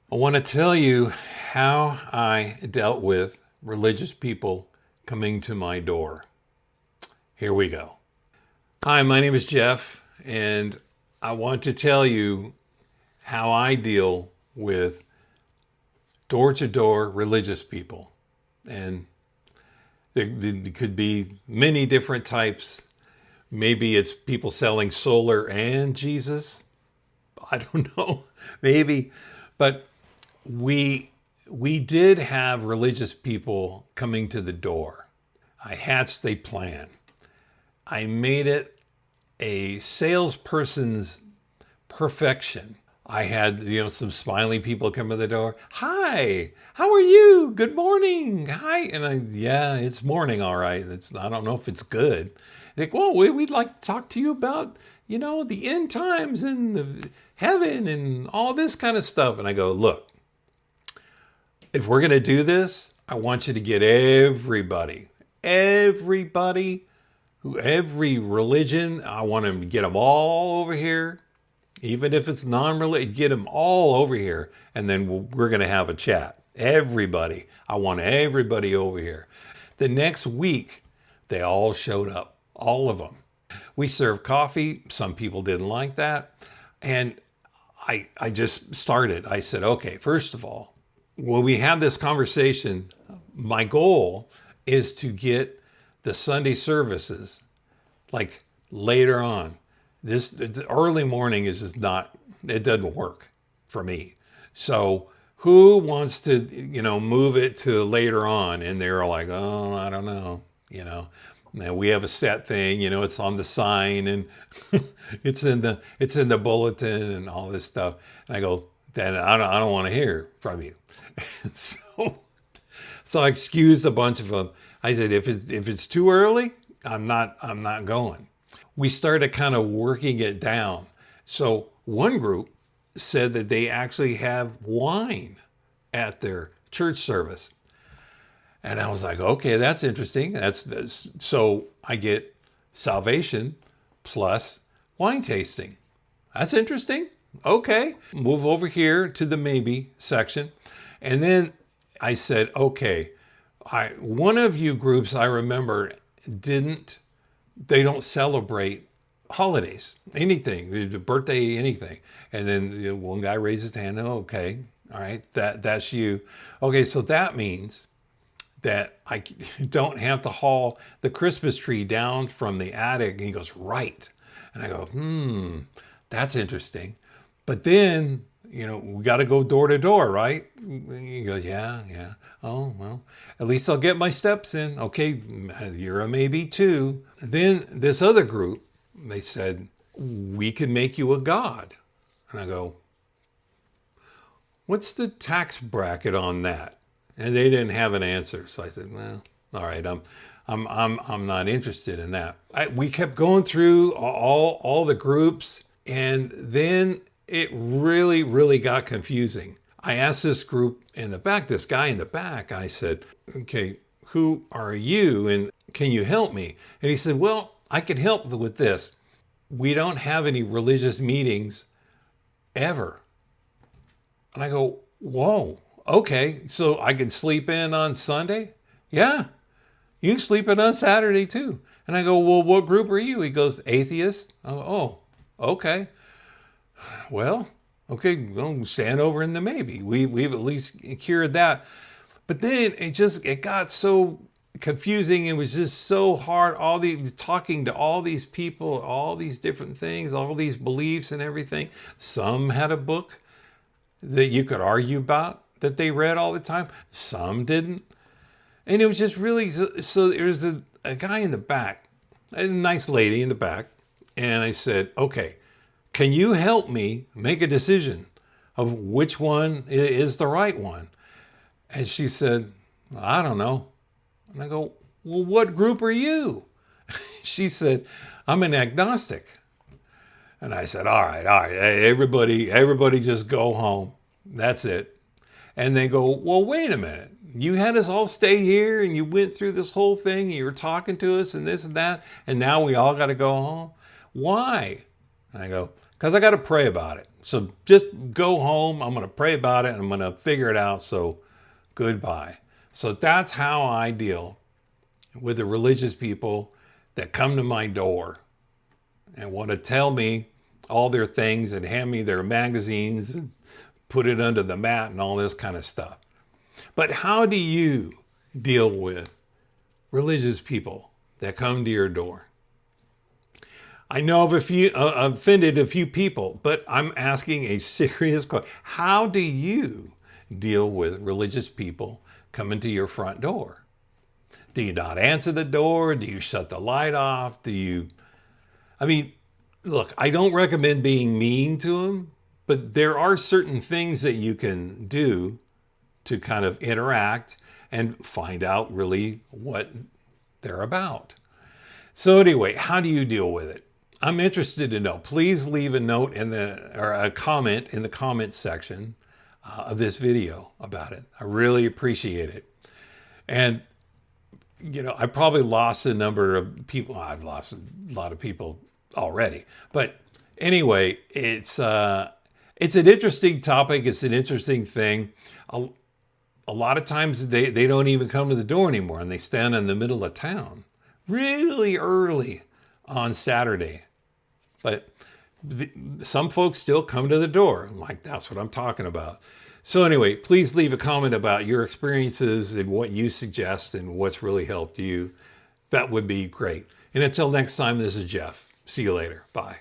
I want to tell you how I dealt with religious people coming to my door. Here we go. Hi, my name is Jeff, and I want to tell you how I deal with door to door religious people. And there could be many different types. Maybe it's people selling solar and Jesus. I don't know. Maybe. But we did have religious people coming to the door. I hatched a plan. I made it a salesperson's perfection. I had, some smiling people come to the door. Hi, how are you? Good morning. Hi. And yeah, it's morning. All right. I don't know if it's good. Like, well, we'd like to talk to you about, the end times and the heaven and all this kind of stuff. And I go, look, if we're going to do this, I want you to get everybody, every religion. I want to get them all over here. Even if it's non-religious, get them all over here. And then we're going to have a chat. Everybody. I want everybody over here. The next week, they all showed up. All of them. We served coffee. Some people didn't like that. And I just started. I said, okay, first of all, when we have this conversation, my goal is to get the Sunday services like later on. This early morning is just not, it doesn't work for me. So who wants to, move it to later on? And they're like, oh, I don't know, Now we have a set thing, it's on the sign and it's in the bulletin and all this stuff. And I go, then I don't want to hear from you. So I excused a bunch of them. I said, if it's too early, I'm not going. We started kind of working it down. So one group said that they actually have wine at their church service. And I was like, okay, that's interesting. So I get salvation plus wine tasting. That's interesting. Okay. Move over here to the maybe section. And then I said, okay, one of you groups I remember they don't celebrate holidays, anything, the birthday, anything. And then one guy raised his hand. Oh, okay. All right. That's you. Okay. So that means that I don't have to haul the Christmas tree down from the attic. And he goes, right. And I go, that's interesting. But then, we got to go door to door, right? He goes, yeah. Oh, well, at least I'll get my steps in. Okay, you're a maybe too. Then this other group, they said, we can make you a god. And I go, what's the tax bracket on that? And they didn't have an answer. So I said, well, all right, I'm not interested in that. We kept going through all the groups, and then it really, really got confusing. I asked this group in the back, this guy in the back, I said, okay, who are you and can you help me? And he said, well, I can help with this. We don't have any religious meetings ever. And I go, whoa, okay, so I can sleep in on Sunday? Yeah, you can sleep in on Saturday too. And I go, well, what group are you? He goes, atheist. Oh, okay. Well, okay, we'll stand over in the maybe. We've at least cured that. But then it got so confusing. It was just so hard. Talking to all these people, all these different things, all these beliefs and everything. Some had a book that you could argue about that they read all the time. Some didn't. And it was just really, so there was a guy in the back, a nice lady in the back. And I said, okay, can you help me make a decision of which one is the right one? And she said, I don't know. And I go, well, what group are you? She said, I'm an agnostic. And I said, all right, hey, everybody just go home. That's it. And they go, well, wait a minute. You had us all stay here and you went through this whole thing and you were talking to us and this and that. And now we all got to go home. Why? And I go, because I got to pray about it. So just go home. I'm going to pray about it and I'm going to figure it out. So goodbye. So that's how I deal with the religious people that come to my door and want to tell me all their things and hand me their magazines and put it under the mat and all this kind of stuff. But how do you deal with religious people that come to your door? I know I've offended a few people, but I'm asking a serious question. How do you deal with religious people coming to your front door? Do you not answer the door? Do you shut the light off? Look, I don't recommend being mean to them, but there are certain things that you can do to kind of interact and find out really what they're about. So anyway, how do you deal with it? I'm interested to know. Please leave a note or a comment in the comment section of this video about it. I really appreciate it. And I probably lost a number of people. I've lost a lot of people already. But anyway, it's an interesting topic. It's an interesting thing. A lot of times they don't even come to the door anymore, and they stand in the middle of town really early on Saturday. But some folks still come to the door. Like, that's what I'm talking about. So anyway, please leave a comment about your experiences and what you suggest and what's really helped you. That would be great. And until next time, this is Jeff. See you later. Bye.